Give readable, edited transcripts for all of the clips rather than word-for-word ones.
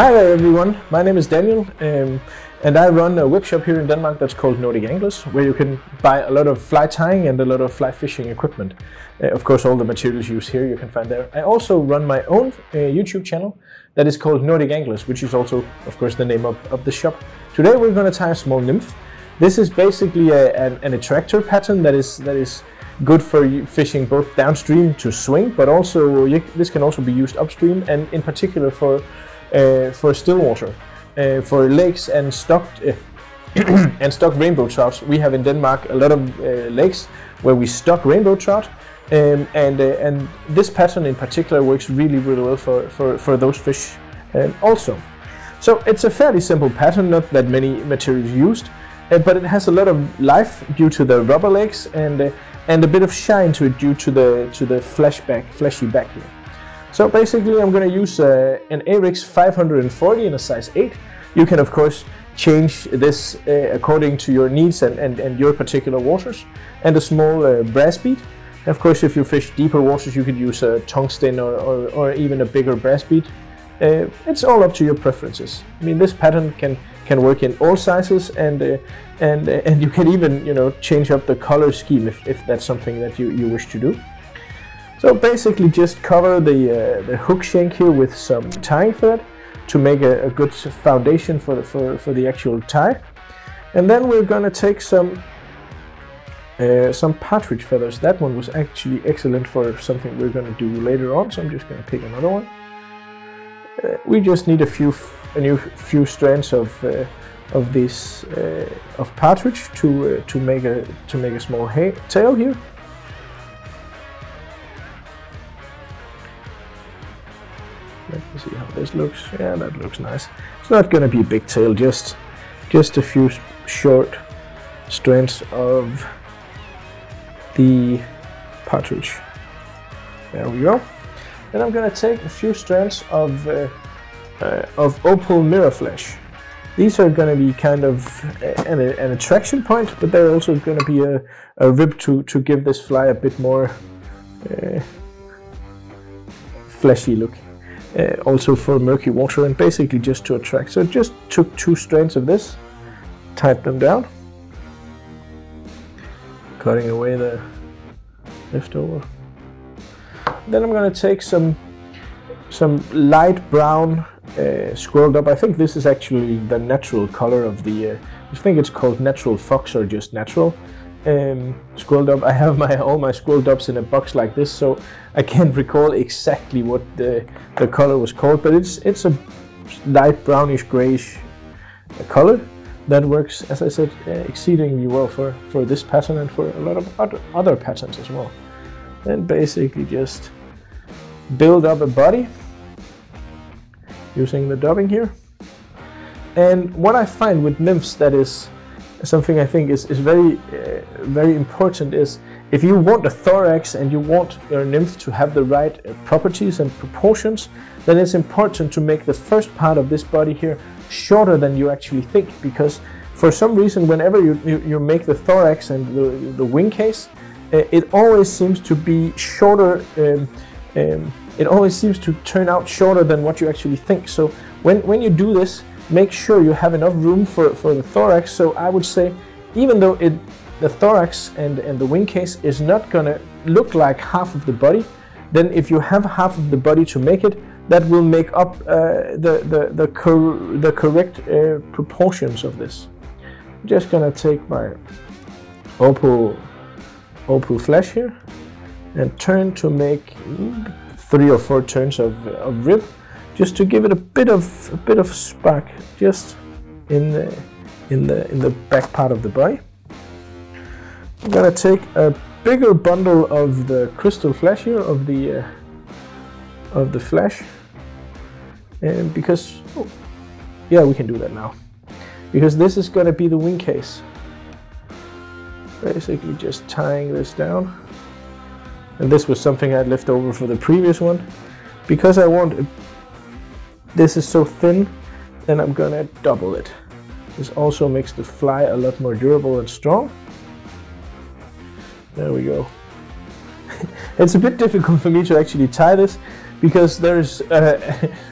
Hi there everyone, my name is Daniel and I run a webshop here in Denmark that's called Nordic Anglers, where you can buy a lot of fly tying and a lot of fly fishing equipment. Of course, all the materials used here you can find there. I also run my own YouTube channel that is called Nordic Anglers, which is also of course the name of the shop. Today we're going to tie a small nymph. This is basically an attractor pattern that is good for fishing both downstream to swing, but also this can also be used upstream, and in particular for still water, for lakes and stocked rainbow trouts. We have in Denmark a lot of lakes where we stock rainbow trout, and this pattern in particular works really well for those fish also. So it's a fairly simple pattern, not that many materials used, but it has a lot of life due to the rubber legs and a bit of shine to it due to the fleshy back here. So basically I'm going to use an ARIX 540 in a size 8. You can of course change this according to your needs and your particular waters, and a small brass bead. Of course, if you fish deeper waters you could use a tungsten or even a bigger brass bead. It's all up to your preferences. I mean, this pattern can work in all sizes, and you can even, you know, change up the color scheme if that's something that you wish to do. So basically just cover the hook shank here with some tying thread to make a good foundation for the actual tie. And then we're going to take some partridge feathers. That one was actually excellent for something we're going to do later on, so I'm just going to pick another one. We just need a few strands of partridge to make a small tail here. Let me see how this looks. Yeah, that looks nice. It's not going to be a big tail, just a few short strands of the partridge. There we go. Then I'm going to take a few strands of opal mirror flash. These are going to be kind of an attraction point, but they're also going to be a rib to give this fly a bit more fleshy look. Also for murky water, and basically just to attract. So just took 2 strands of this, tied them down, cutting away the leftover. Then I'm going to take some light brown scrolled up. I think this is actually the natural color of the I think it's called natural fox or just natural scrolled up. I have all my scrolled ups in a box like this, so I can't recall exactly what the color was called, but it's a light brownish grayish color that works, as I said, exceedingly well for this pattern and for a lot of other patterns as well. Then basically just build up a body using the dubbing here. And what I find with nymphs that is something I think is very important is, if you want a thorax and you want your nymph to have the right properties and proportions, then it's important to make the first part of this body here shorter than you actually think, because for some reason whenever you make the thorax and the wing case, it always seems to be shorter, it always seems to turn out shorter than what you actually think. So when you do this, make sure you have enough room for the thorax. So I would say, even though the thorax and the wing case is not going to look like half of the body, then if you have half of the body to make it, that will make up the correct proportions of this. I'm just going to take my opal flash here and turn to make 3 or 4 turns of rib, just to give it a bit of spark just in the back part of the body. I'm gonna take a bigger bundle of the crystal flash here, of the flash, and because yeah, we can do that now, because this is gonna be the wing case. Basically just tying this down, and this was something I had left over for the previous one, because I want this is so thin, then I'm gonna double it. This also makes the fly a lot more durable and strong. There we go. It's a bit difficult for me to actually tie this because there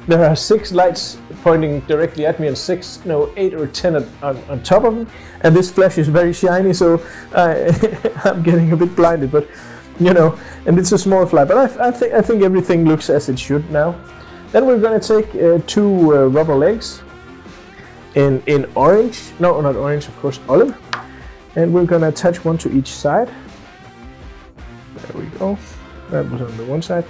are 6 lights pointing directly at me and 8 or 10 on top of them, and this flash is very shiny, so I'm getting a bit blinded, but you know, and it's a small fly, but I think everything looks as it should now. Then we're going to take 2 rubber legs in orange, no, not orange, of course, olive, and we're going to attach one to each side. There we go. That was on the one side.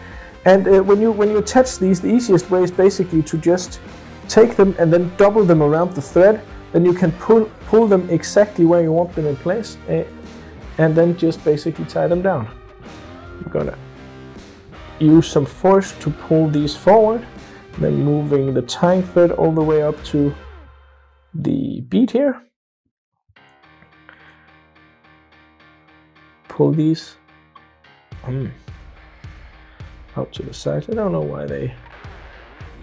And when you attach these, the easiest way is basically to just take them and then double them around the thread. Then you can pull them exactly where you want them in place, and then just basically tie them down. I'm gonna use some force to pull these forward, then moving the tying thread all the way up to the bead here. Pull these out to the sides. I don't know why they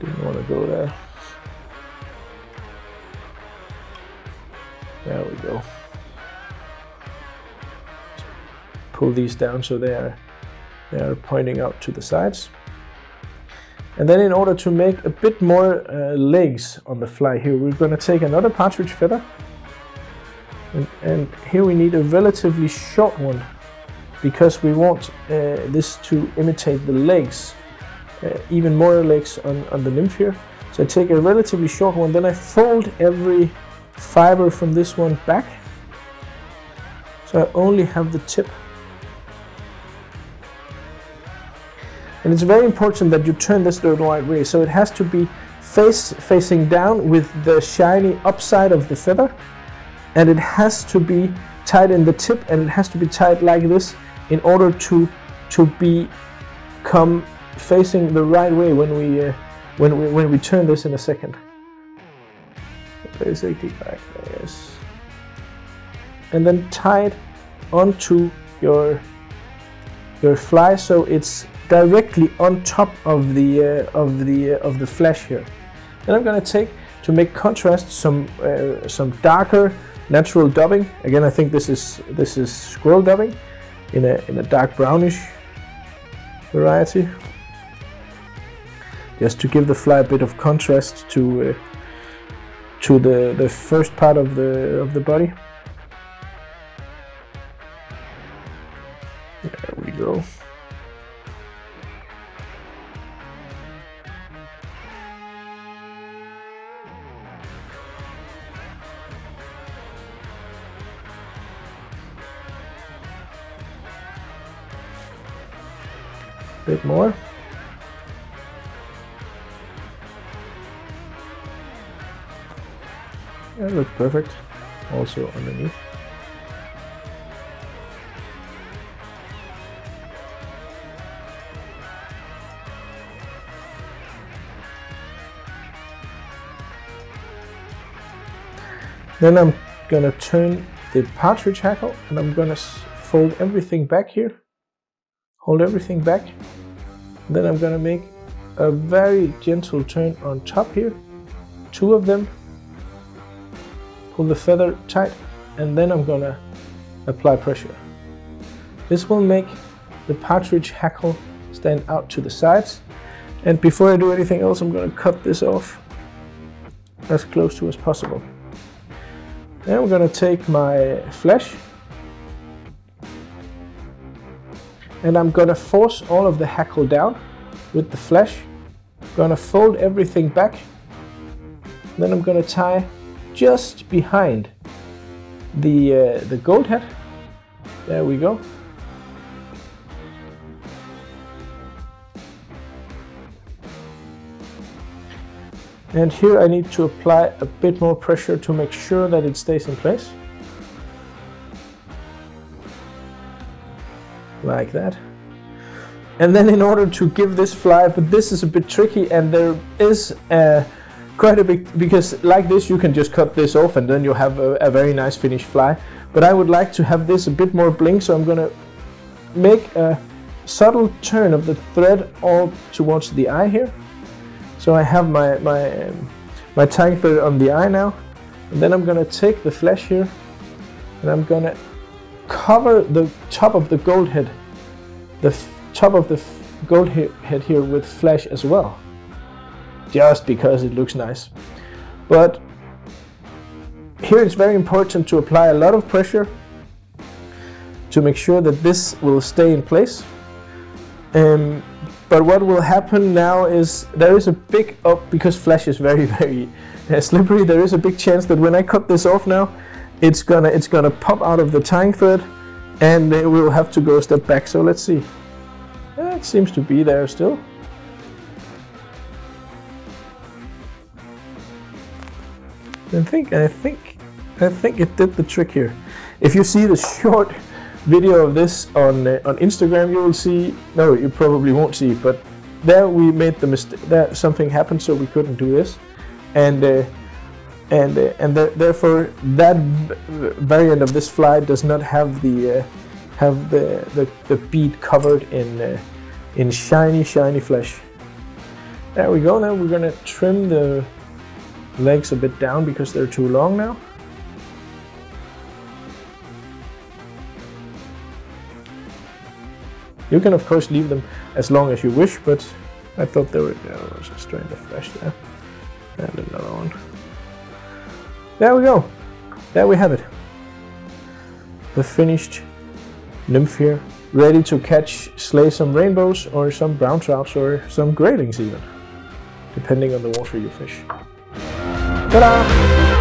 didn't want to go there. There we go. Pull these down so they are pointing out to the sides. And then in order to make a bit more legs on the fly here, we're going to take another partridge feather. And here we need a relatively short one, because we want this to imitate the legs, even more legs on the nymph here. So I take a relatively short one, then I fold every fiber from this one back, so I only have the tip. And it's very important that you turn this the right way, so it has to be facing down with the shiny upside of the feather, and it has to be tied in the tip, and it has to be tied like this in order to become facing the right way when we turn this in a second. Basically like this, and then tie it onto your fly so it's directly on top of the flash here. Then I'm going to take, to make contrast, some darker natural dubbing. Again, I think this is squirrel dubbing in a dark brownish variety, just to give the fly a bit of contrast to the first part of the body. There we go. Bit more. That looks perfect. Also underneath. Then I'm gonna turn the partridge hackle, and I'm gonna fold everything back here. Hold everything back. Then I'm gonna make a very gentle turn on top here. 2 of them. Pull the feather tight, and then I'm gonna apply pressure. This will make the partridge hackle stand out to the sides. And before I do anything else, I'm gonna cut this off as close to as possible. Then I'm gonna take my flash, and I'm gonna force all of the hackle down with the flash. I'm gonna fold everything back. Then I'm gonna tie just behind the gold head. There we go. And here I need to apply a bit more pressure to make sure that it stays in place. Like that. And then in order to give this fly, but this is a bit tricky, and there is quite a big, because like this you can just cut this off and then you have a very nice finished fly. But I would like to have this a bit more bling, so I'm gonna make a subtle turn of the thread all towards the eye here. So I have my tying thread on the eye now, and then I'm gonna take the flash here, and I'm gonna cover the top of the gold head, the top of the gold head here with flash as well, just because it looks nice. But here it's very important to apply a lot of pressure to make sure that this will stay in place. But what will happen now is there is a big because flash is very slippery. There is a big chance that when I cut this off now, it's gonna pop out of the tying thread, and we will have to go a step back. So let's see. It seems to be there still. I think it did the trick here. If you see the short video of this on Instagram, you will see. No, you probably won't see. But there we made the mistake. There something happened, so we couldn't do this, and therefore that variant of this fly does not have the bead covered in shiny flesh. There we go. Now we're gonna trim the legs a bit down because they're too long now. You can of course leave them as long as you wish, but I thought there was a strand of flesh there. And another one. There we go. There we have it. The finished nymph here, ready to slay some rainbows or some brown trouts or some graylings even, depending on the water you fish. Ta-da!